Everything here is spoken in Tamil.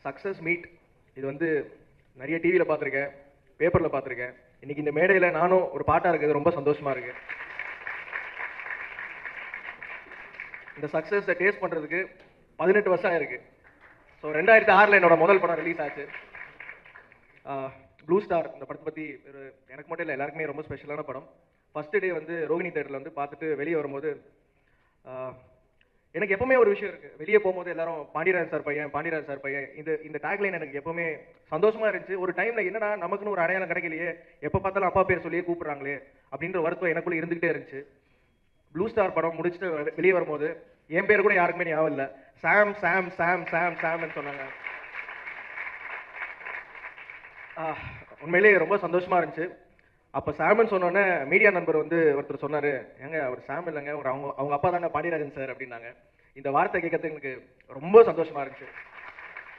சக்ஸஸ் மீட் இது வந்து நிறைய டிவியில் பார்த்துருக்கேன், பேப்பரில் பார்த்துருக்கேன். இன்னைக்கு இந்த மேடையில் நானும் ஒரு பாட்டாக இருக்குது, ரொம்ப சந்தோஷமாக இருக்கு. இந்த சக்ஸஸை டேஸ்ட் பண்ணுறதுக்கு 18 வருஷம் ஆயிருக்கு. ஸோ 2006 என்னோட முதல் படம் ரிலீஸ் ஆச்சு, ப்ளூ ஸ்டார். இந்த படத்தை பற்றி எனக்கு மட்டும் இல்லை, எல்லாருக்குமே ரொம்ப ஸ்பெஷலான படம். ஃபர்ஸ்ட் டே வந்து ரோகிணி தேட்டரில் வந்து பார்த்துட்டு வெளியே வரும்போது எனக்கு எப்பவுமே ஒரு விஷயம் இருக்குது. வெளியே போகும்போது எல்லாரும் பாண்டியராஜ் சார் பையன் இந்த டேக்லைன் எனக்கு எப்பவுமே சந்தோஷமா இருந்துச்சு. ஒரு டைமில் என்னடா நமக்குன்னு ஒரு அடையாளம் கிடைக்கலையே, எப்போ பார்த்தாலும் அப்பா பேர் சொல்லியே கூப்பிட்றாங்களே அப்படின்ற வருத்தம் எனக்குள்ளே இருந்துகிட்டே இருந்துச்சு. ப்ளூ ஸ்டார் படம் முடிச்சுட்டு வெளியே வரும்போது என் பேர் கூட யாருக்குமே ஞாபகம் இல்லை. சாம் சாம் சாம் சாம் சாம்னு சொன்னாங்க. உண்மையிலேயே ரொம்ப சந்தோஷமா இருந்துச்சு. அப்போ சாமன் சொன்னோன்னே மீடியா நண்பர் வந்து ஒருத்தர் சொன்னார், ஏங்க அவர் சாம் இல்லைங்க, அவங்க அப்பா தாங்க பாண்டியராஜன் சார் அப்படின்னாங்க. இந்த வார்த்தை கேட்கறதுக்கு எனக்கு ரொம்ப சந்தோஷமா இருந்துச்சு.